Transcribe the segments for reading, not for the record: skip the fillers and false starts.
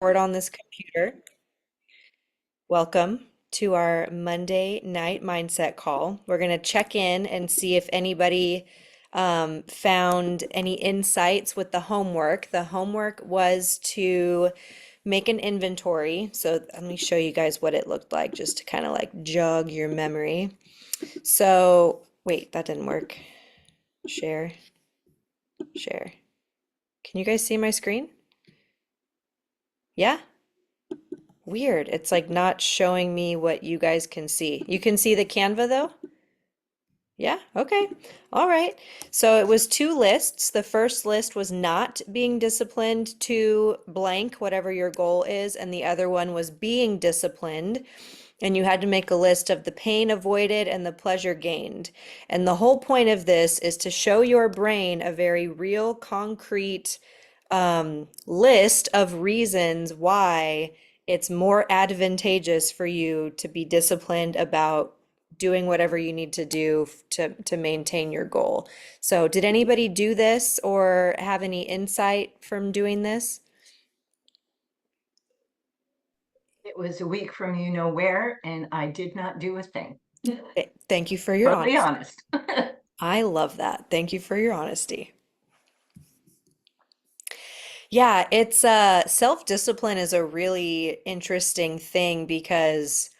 Record on this computer. Welcome to our Monday night mindset call. We're going to check in and see if anybody found any insights with the homework. The homework was to make an inventory. So let me show you guys what it looked like just to kind of like jog your memory. So, wait, that didn't work. Share, share. Can you guys see my screen? Yeah? Weird. It's like not showing me what you guys can see. You can see the Canva though? Yeah, okay. All right. So it was two lists. The first list was not being disciplined to blank, whatever your goal is, and the other one was being disciplined. And you had to make a list of the pain avoided and the pleasure gained. And the whole point of this is to show your brain a very real, concrete list of reasons why it's more advantageous for you to be disciplined about doing whatever you need to do to maintain your goal. So, did anybody do this or have any insight from doing this? It was a week from you know where, and I did not do a thing. Thank you for your Totally honesty. honest. I love that. Thank you for your honesty. Yeah, it's self-discipline is a really interesting thing because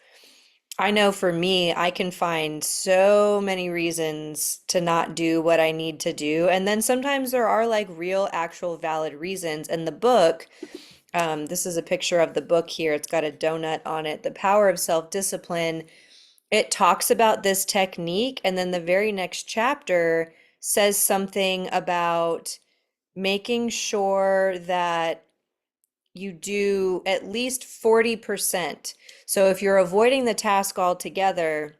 I know for me, I can find so many reasons to not do what I need to do. And then sometimes there are like real, actual, valid reasons. And the book, this is a picture of the book here. It's got a donut on it. The Power of Self-Discipline. It talks about this technique. And then the very next chapter says something about making sure that you do at least 40%. So if you're avoiding the task altogether,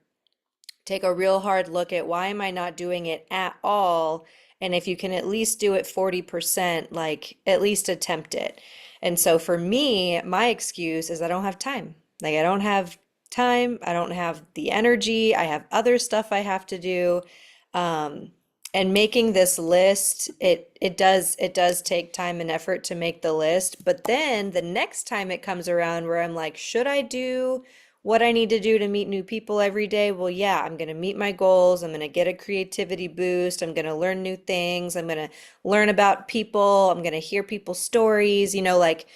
take a real hard look at why am I not doing it at all? And if you can at least do it 40%, like at least attempt it. And so for me, my excuse is I don't have time. Like I don't have time, I don't have the energy, I have other stuff I have to do. Um, and making this list, it does take time and effort to make the list. But then the next time it comes around where I'm like, should I do what I need to do to meet new people every day? Well, yeah, I'm going to meet my goals. I'm going to get a creativity boost. I'm going to learn new things. I'm going to learn about people. I'm going to hear people's stories. Like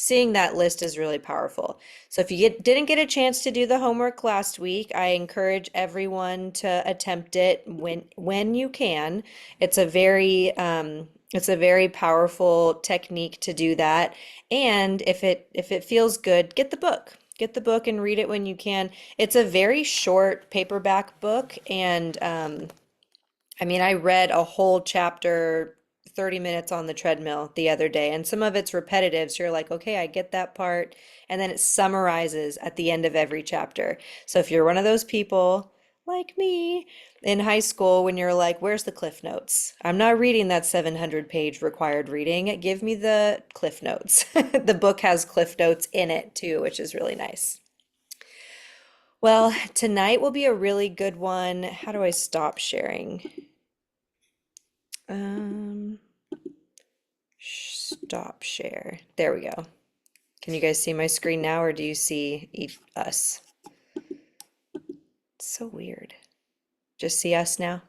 seeing that list is really powerful. So if you didn't get a chance to do the homework last week, I encourage everyone to attempt it when you can. It's a very powerful technique to do that. And if it feels good, get the book. Get the book and read it when you can. It's a very short paperback book, and I mean, I read a whole chapter 30 minutes on the treadmill the other day, and some of it's repetitive. So you're like, okay, I get that part. And then it summarizes at the end of every chapter. So if you're one of those people like me in high school, when you're like, where's the Cliff Notes? I'm not reading that 700-page required reading. Give me the Cliff Notes. The book has Cliff Notes in it too, which is really nice. Well, tonight will be a really good one. How do I stop sharing? Um, Stop share. There we go. Can you guys see my screen now, or do you see us? It's so weird. Just see us now?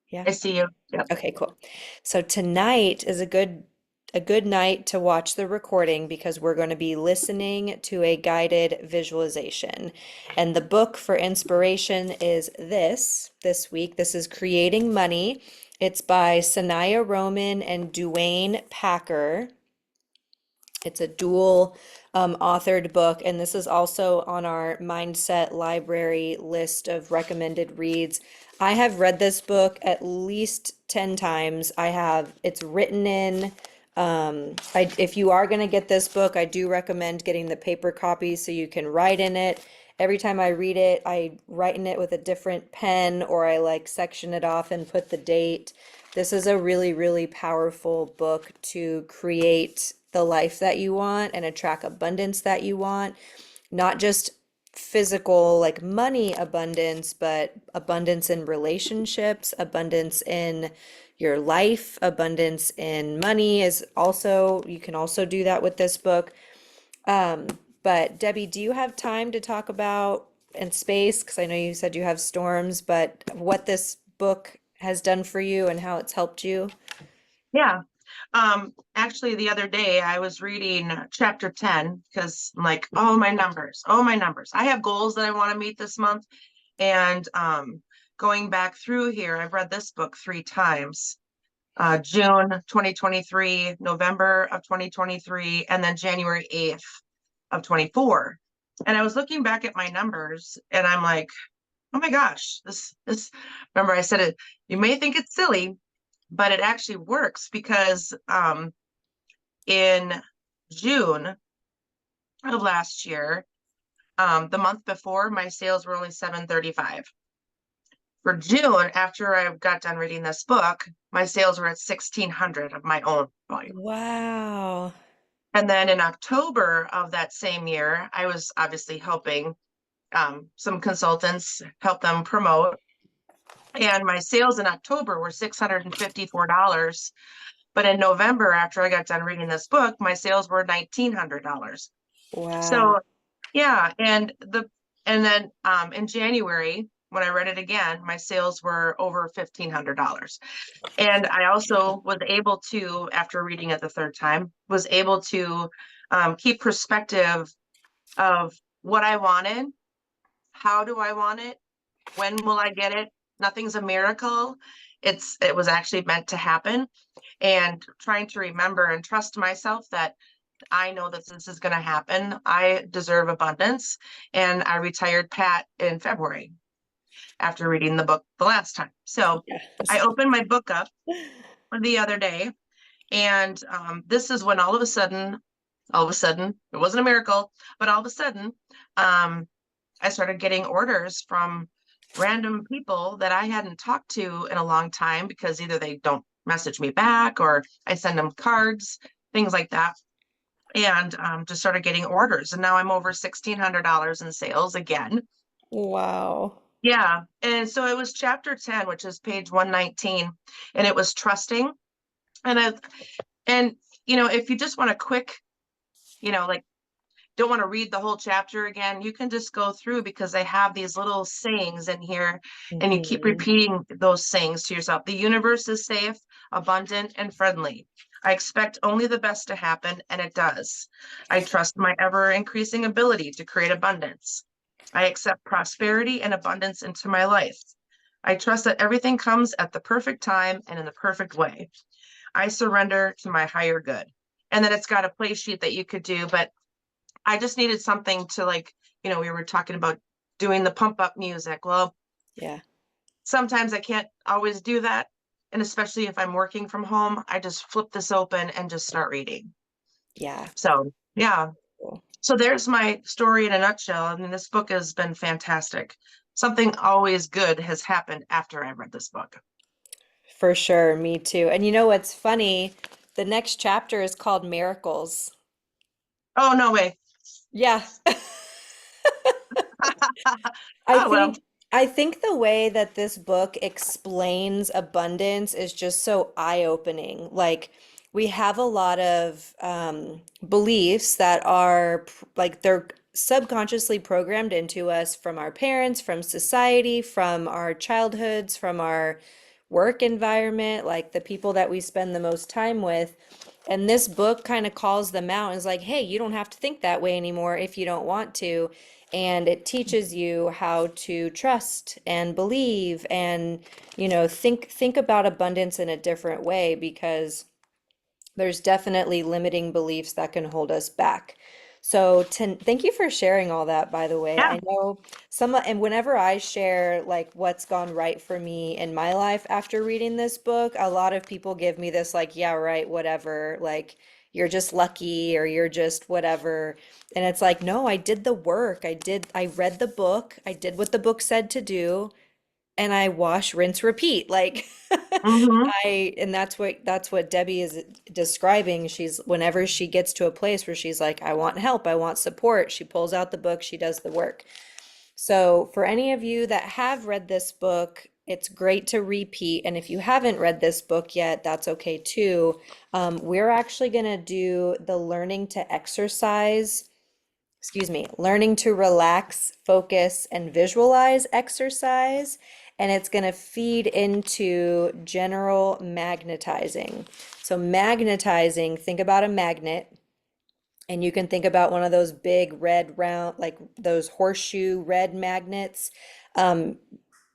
Yeah. I see you. Yep. Okay, cool. So tonight is a good night to watch the recording because we're going to be listening to a guided visualization. And the book for inspiration is this week. This is Creating Money. It's by Sanaya Roman and Duane Packer. It's a dual authored book, and this is also on our Mindset Library list of recommended reads. I have read this book at least 10 times. It's written in. If you are going to get this book, I do recommend getting the paper copy so you can write in it. Every time I read it, I write in it with a different pen or I like section it off and put the date. This is a really, really powerful book to create the life that you want and attract abundance that you want. Not just physical, like money abundance, but abundance in relationships, abundance in your life, abundance in money is also, you can also do that with this book. Um, but Debbie, do you have time to talk about in space? Because I know you said you have storms, but what this book has done for you and how it's helped you? Yeah. Actually, the other day I was reading chapter 10 because I'm like, oh, my numbers, oh, my numbers. I have goals that I want to meet this month. And going back through here, I've read this book 3 times. June 2023, November of 2023, and then January 8th of 24. And I was looking back at my numbers and I'm like, oh my gosh, remember I said it, you may think it's silly, but it actually works because in June of last year, the month before, my sales were only 735. For June, after I got done reading this book, my sales were at 1600 of my own volume. Wow. And then in October of that same year, I was obviously helping some consultants help them promote. And my sales in October were $654. But in November, after I got done reading this book, my sales were $1,900. Wow. So yeah, and then in January, when I read it again, my sales were over $1,500. And I also was able to, after reading it the third time, was able to keep perspective of what I wanted, how do I want it, when will I get it? Nothing's a miracle. It was actually meant to happen. And trying to remember and trust myself that I know that this is going to happen. I deserve abundance. And I retired Pat in February after reading the book the last time. So I Yes. opened my book up the other day, and this is when all of a sudden, it wasn't a miracle, but all of a sudden, I started getting orders from random people that I hadn't talked to in a long time because either they don't message me back or I send them cards, things like that. And just started getting orders. And now I'm over $1,600 in sales again. Wow. Yeah. And so it was chapter 10, which is page 119. And it was trusting. And and if you just want a quick, like don't want to read the whole chapter again, you can just go through because they have these little sayings in here and you keep Mhm. repeating those sayings to yourself. The universe is safe, abundant, and friendly. I expect only the best to happen, and it does. I trust my ever increasing ability to create abundance. I accept prosperity and abundance into my life. I trust that everything comes at the perfect time and in the perfect way. I surrender to my higher good. And then it's got a play sheet that you could do, but I just needed something to we were talking about doing the pump up music. Well, Yeah. sometimes I can't always do that. And especially if I'm working from home, I just flip this open and just start reading. Yeah. So, yeah. Cool. So there's my story in a nutshell. I mean, this book has been fantastic. Something always good has happened after I read this book. For sure. Me too. And you know what's funny? The next chapter is called Miracles. Oh, no way. Yeah. I Oh, well. think I think the way that this book explains abundance is just so eye-opening. Like we have a lot of beliefs that are like they're subconsciously programmed into us from our parents, from society, from our childhoods, from our work environment, like the people that we spend the most time with. And this book kind of calls them out and is like, hey, you don't have to think that way anymore if you don't want to. And it teaches you how to trust and believe and, think about abundance in a different way because there's definitely limiting beliefs that can hold us back. So, thank you for sharing all that, by the way. Yeah. I know and whenever I share like what's gone right for me in my life after reading this book, a lot of people give me this like, yeah, right, whatever, like you're just lucky or you're just whatever. And it's like, no, I did the work. I read the book. I did what the book said to do and I wash, rinse, repeat. Like Hmm. and that's what Debbie is describing. She's whenever she gets to a place where she's like, I want help, I want support, she pulls out the book, she does the work. So for any of you that have read this book, it's great to repeat. And if you haven't read this book yet, that's okay too. We're actually going to do the learning to exercise learning to relax, focus, and visualize exercise. And it's going to feed into general magnetizing. So magnetizing, think about a magnet. And you can think about one of those big red round, like those horseshoe red magnets. Um,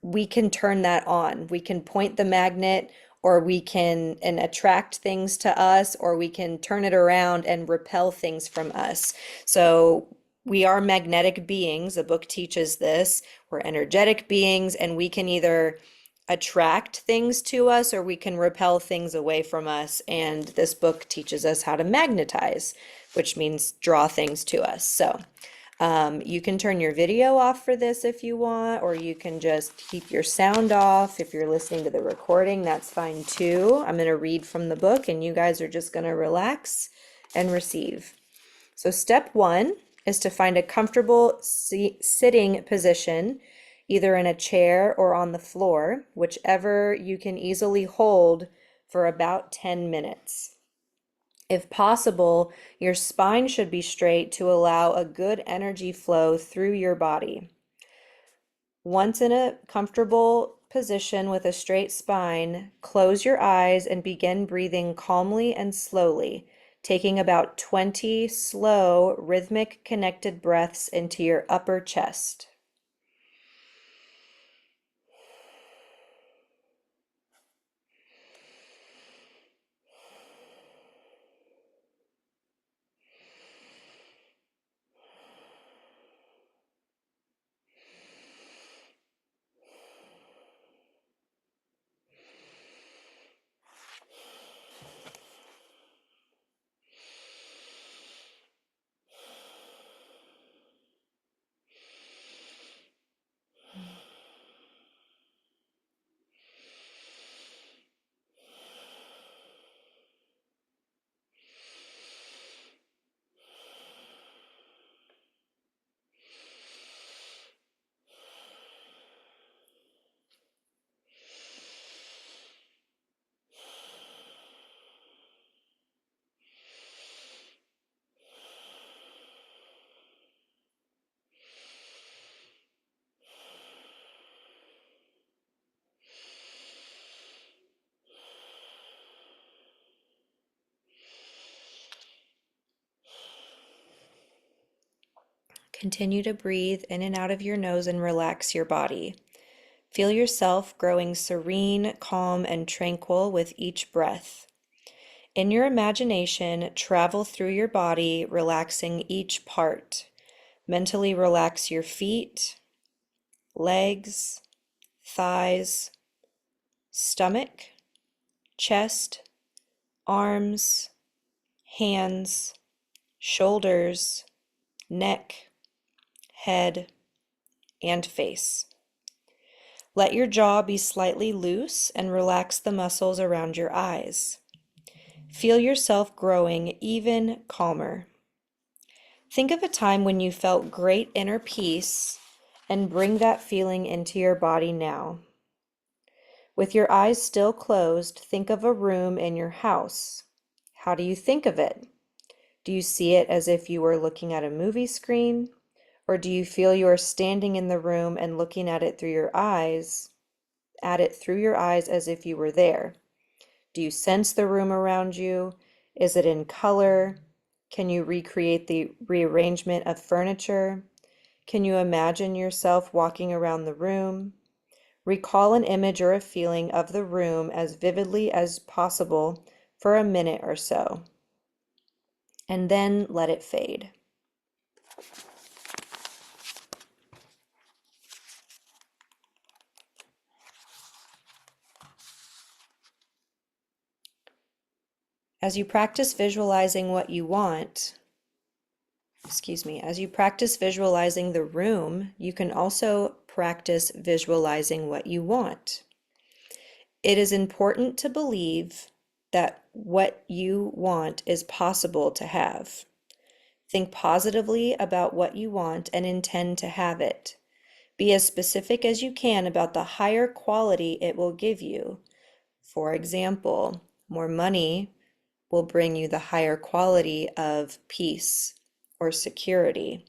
we can turn that on. We can point the magnet, or we can and attract things to us, or we can turn it around and repel things from us. So we are magnetic beings. The book teaches this. We're energetic beings, and we can either attract things to us or we can repel things away from us. And this book teaches us how to magnetize, which means draw things to us. So you can turn your video off for this if you want, or you can just keep your sound off. If you're listening to the recording, that's fine too. I'm going to read from the book and you guys are just going to relax and receive. So step one is to find a comfortable sitting position, either in a chair or on the floor, whichever you can easily hold for about 10 minutes. If possible, your spine should be straight to allow a good energy flow through your body. Once in a comfortable position with a straight spine, close your eyes and begin breathing calmly and slowly, taking about 20 slow, rhythmic, connected breaths into your upper chest. Continue to breathe in and out of your nose and relax your body. Feel yourself growing serene, calm, and tranquil with each breath. In your imagination, travel through your body, relaxing each part. Mentally relax your feet, legs, thighs, stomach, chest, arms, hands, shoulders, neck, head, and face. Let your jaw be slightly loose and relax the muscles around your eyes. Feel yourself growing even calmer. Think of a time when you felt great inner peace and bring that feeling into your body now. With your eyes still closed, think of a room in your house. How do you think of it? Do you see it as if you were looking at a movie screen? Or do you feel you are standing in the room and looking at it through your eyes, as if you were there? Do you sense the room around you? Is it in color? Can you recreate the rearrangement of furniture? Can you imagine yourself walking around the room? Recall an image or a feeling of the room as vividly as possible for a minute or so, and then let it fade. As you practice visualizing what you want, as you practice visualizing the room, you can also practice visualizing what you want. It is important to believe that what you want is possible to have. Think positively about what you want and intend to have it. Be as specific as you can about the higher quality it will give you. For example, more money will bring you the higher quality of peace or security.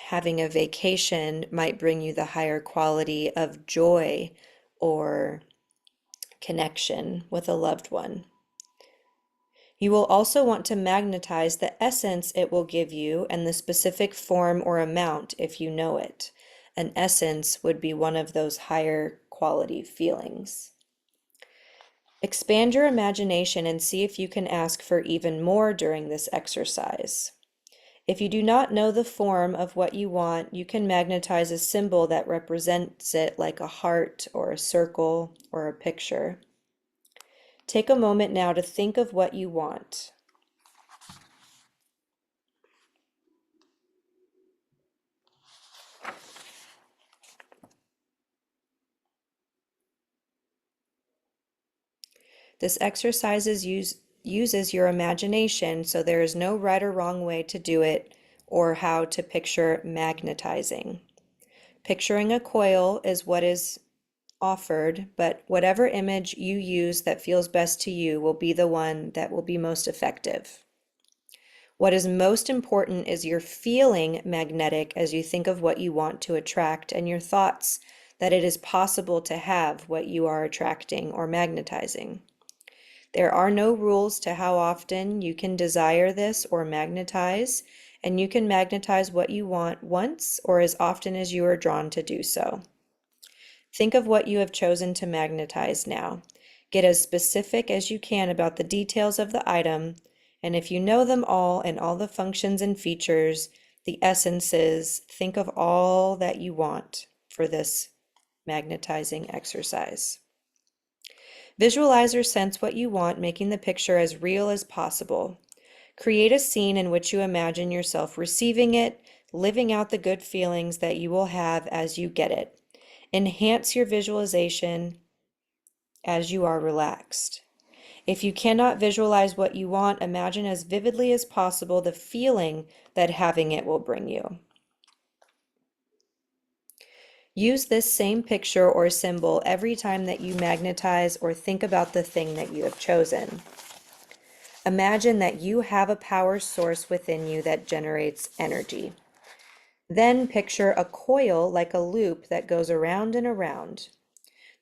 having a vacation might bring you the higher quality of joy or connection with a loved one. You will also want to magnetize the essence it will give you and the specific form or amount if you know it. An essence would be one of those higher quality feelings. Expand your imagination and see if you can ask for even more during this exercise. If you do not know the form of what you want, you can magnetize a symbol that represents it, like a heart or a circle or a picture. Take a moment now to think of what you want. This exercise uses your imagination, so there is no right or wrong way to do it or how to picture magnetizing. Picturing a coil is what is offered, but whatever image you use that feels best to you will be the one that will be most effective. What is most important is your feeling magnetic as you think of what you want to attract, and your thoughts that it is possible to have what you are attracting or magnetizing. There are no rules to how often you can desire this or magnetize, and you can magnetize what you want once or as often as you are drawn to do so. Think of what you have chosen to magnetize now. Get as specific as you can about the details of the item, and if you know them all and all the functions and features, the essences, think of all that you want for this magnetizing exercise. Visualize or sense what you want, making the picture as real as possible. Create a scene in which you imagine yourself receiving it, living out the good feelings that you will have as you get it. Enhance your visualization as you are relaxed. If you cannot visualize what you want, imagine as vividly as possible the feeling that having it will bring you. Use this same picture or symbol every time that you magnetize or think about the thing that you have chosen. Imagine that you have a power source within you that generates energy. Then picture a coil like a loop that goes around and around.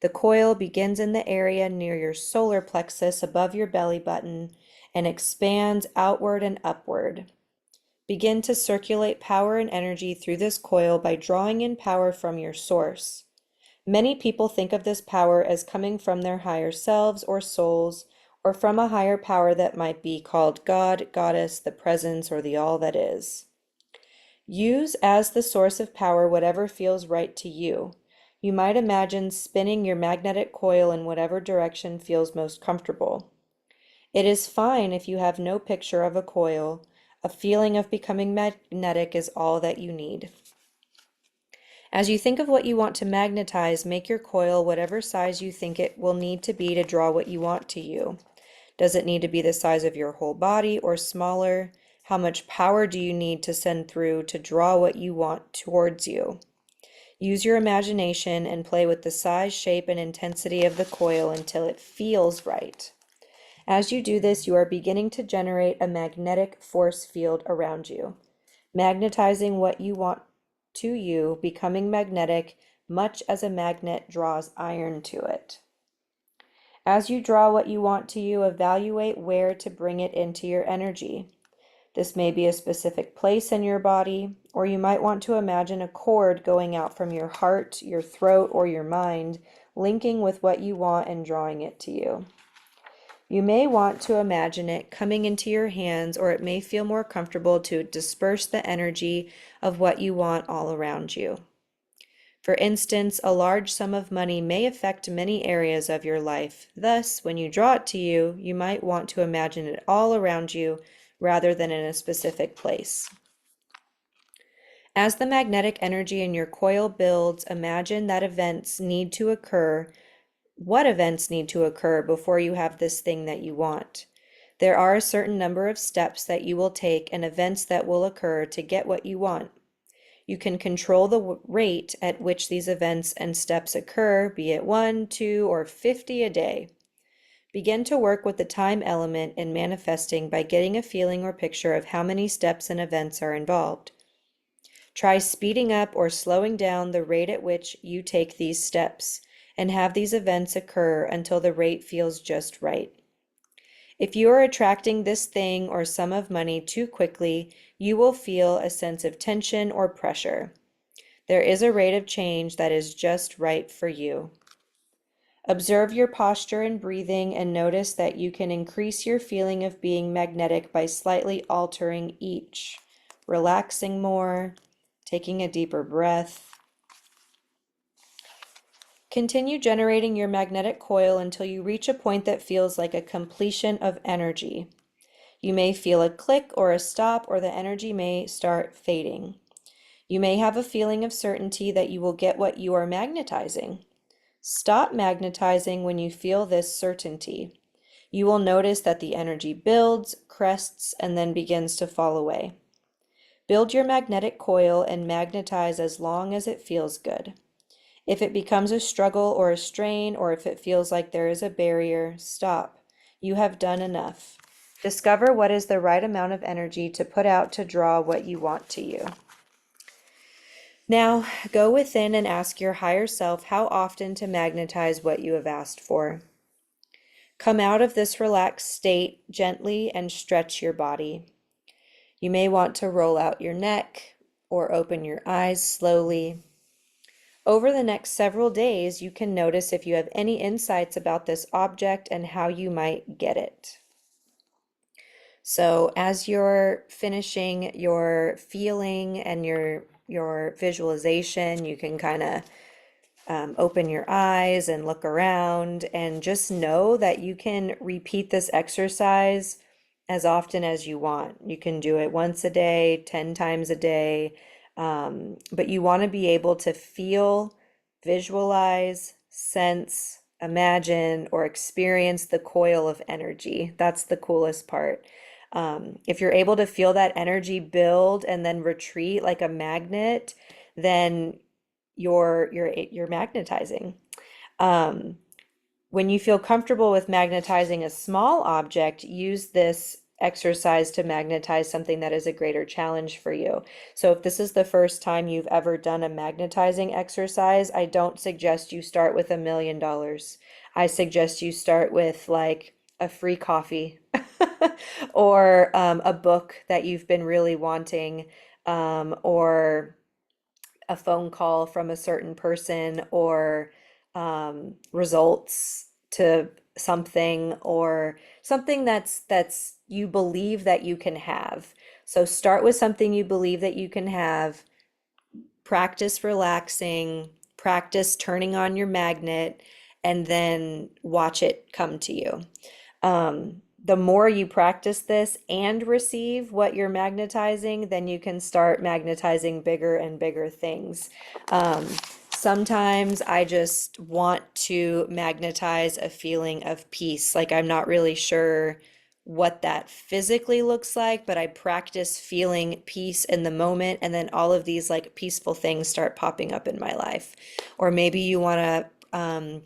The coil begins in the area near your solar plexus above your belly button and expands outward and upward. Begin to circulate power and energy through this coil by drawing in power from your source. Many people think of this power as coming from their higher selves or souls, or from a higher power that might be called God, Goddess, the Presence, or the All that is. Use as the source of power whatever feels right to you. You might imagine spinning your magnetic coil in whatever direction feels most comfortable. It is fine if you have no picture of a coil. A feeling of becoming magnetic is all that you need. As you think of what you want to magnetize, make your coil whatever size you think it will need to be to draw what you want to you. Does it need to be the size of your whole body or smaller? How much power do you need to send through to draw what you want towards you? Use your imagination and play with the size, shape, and intensity of the coil until it feels right. As you do this, you are beginning to generate a magnetic force field around you, magnetizing what you want to you, becoming magnetic, much as a magnet draws iron to it. As you draw what you want to you, evaluate where to bring it into your energy. This may be a specific place in your body, or you might want to imagine a cord going out from your heart, your throat, or your mind, linking with what you want and drawing it to you. You may want to imagine it coming into your hands, or it may feel more comfortable to disperse the energy of what you want all around you. For instance, a large sum of money may affect many areas of your life. Thus, when you draw it to you, you might want to imagine it all around you rather than in a specific place. As the magnetic energy in your coil builds, imagine that what events need to occur before you have this thing that you want. There are a certain number of steps that you will take and events that will occur to get what you want. You can control the rate at which these events and steps occur, be it 1, 2, or 50 a day. Begin to work with the time element in manifesting by getting a feeling or picture of how many steps and events are involved. Try speeding up or slowing down the rate at which you take these steps, and have these events occur until the rate feels just right. If you are attracting this thing or sum of money too quickly, you will feel a sense of tension or pressure. There is a rate of change that is just right for you. Observe your posture and breathing and notice that you can increase your feeling of being magnetic by slightly altering each, relaxing more, taking a deeper breath. Continue generating your magnetic coil until you reach a point that feels like a completion of energy. You may feel a click or a stop, or the energy may start fading. You may have a feeling of certainty that you will get what you are magnetizing. Stop magnetizing when you feel this certainty. You will notice that the energy builds, crests, and then begins to fall away. Build your magnetic coil and magnetize as long as it feels good. If it becomes a struggle or a strain, or if it feels like there is a barrier, stop. You have done enough. Discover what is the right amount of energy to put out to draw what you want to you. Now, go within and ask your higher self how often to magnetize what you have asked for. Come out of this relaxed state gently and stretch your body. You may want to roll out your neck or open your eyes slowly. Over the next several days, you can notice if you have any insights about this object and how you might get it. So as you're finishing your feeling and your visualization, you can kind of open your eyes and look around and just know that you can repeat this exercise as often as you want. You can do it once a day, 10 times a day, but you want to be able to feel, visualize, sense, imagine, or experience the coil of energy. That's the coolest part. If you're able to feel that energy build and then retreat like a magnet, then you're magnetizing. When you feel comfortable with magnetizing a small object, use this exercise to magnetize something that is a greater challenge for you. So if this is the first time you've ever done a magnetizing exercise, I don't suggest you start with $1 million. I suggest you start with like a free coffee or a book that you've been really wanting, or a phone call from a certain person, or results to something, or something that's you believe that you can have. So start with something you believe that you can have. Practice relaxing, practice turning on your magnet, and then watch it come to you. The more you practice this and receive what you're magnetizing, then you can start magnetizing bigger and bigger things. Sometimes I just want to magnetize a feeling of peace. Like I'm not really sure what that physically looks like, but I practice feeling peace in the moment, and then all of these like peaceful things start popping up in my life. Or maybe you want to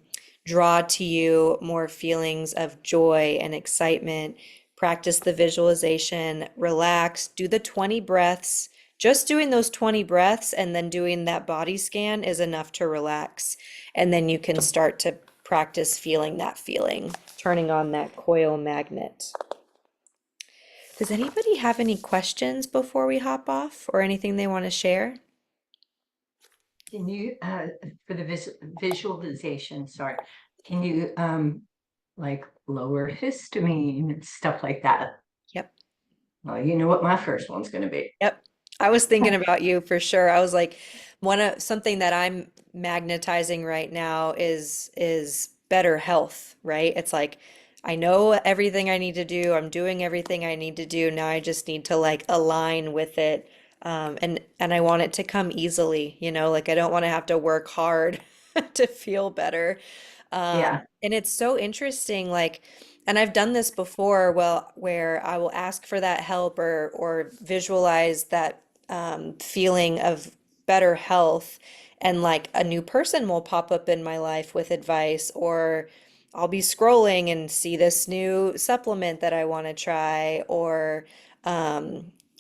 draw to you more feelings of joy and excitement. Practice the visualization, relax, do the 20 breaths. Just doing those 20 breaths and then doing that body scan is enough to relax. And then you can start to practice feeling that feeling, turning on that coil magnet. Does anybody have any questions before we hop off, or anything they want to share? Can you, for the visualization, sorry, can you like lower histamine and stuff like that? Yep. Well, you know what my first one's going to be. Yep. I was thinking about you for sure. I was like, something that I'm magnetizing right now is better health, right? It's like I know everything I need to do. I'm doing everything I need to do. Now I just need to like align with it. And I want it to come easily, like I don't want to have to work hard to feel better. Yeah. And it's so interesting, like, and I've done this before, well, where I will ask for that help, or visualize that feeling of better health, and like a new person will pop up in my life with advice, or I'll be scrolling and see this new supplement that I want to try, or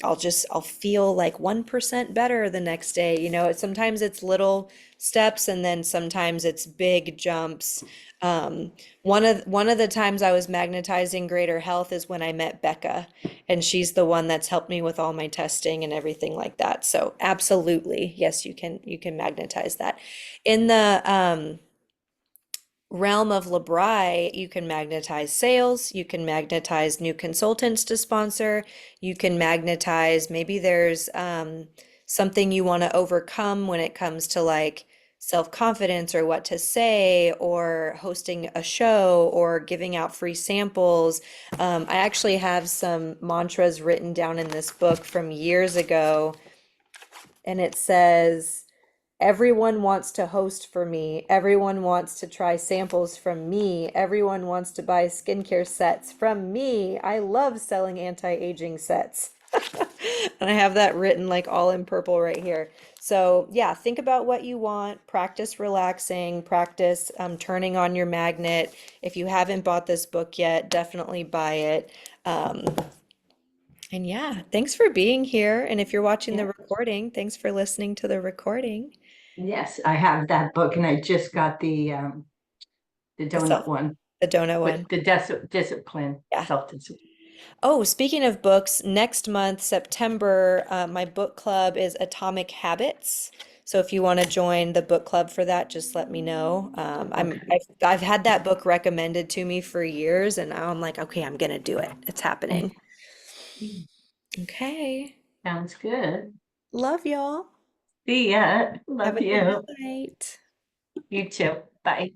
I'll feel like 1% better the next day. Sometimes it's little steps and then sometimes it's big jumps. Um, one of the times I was magnetizing greater health is when I met Becca, and she's the one that's helped me with all my testing and everything like that. So absolutely, yes, you can magnetize that. In the realm of Labri, you can magnetize sales, you can magnetize new consultants to sponsor, you can magnetize maybe there's something you want to overcome when it comes to like self-confidence or what to say or hosting a show or giving out free samples. I actually have some mantras written down in this book from years ago, and it says, everyone wants to host for me. Everyone wants to try samples from me. Everyone wants to buy skincare sets from me. I love selling anti-aging sets. And I have that written like all in purple right here. So yeah, think about what you want, practice relaxing, practice turning on your magnet. If you haven't bought this book yet, definitely buy it. Um, and yeah, thanks for being here. And if you're watching the Yeah. recording, thanks for listening to the recording. Yes, I have that book and I just got the The donut self, one, the donut one. but the discipline, Yeah. self-discipline. Oh, speaking of books, next month, September, my book club is Atomic Habits. So if you want to join the book club for that, just let me know. Okay. I've had that book recommended to me for years, and now I'm like, okay, I'm gonna do it. It's happening. Okay. Sounds good. Love y'all. See ya. Have Love a good you. night. You too. Bye.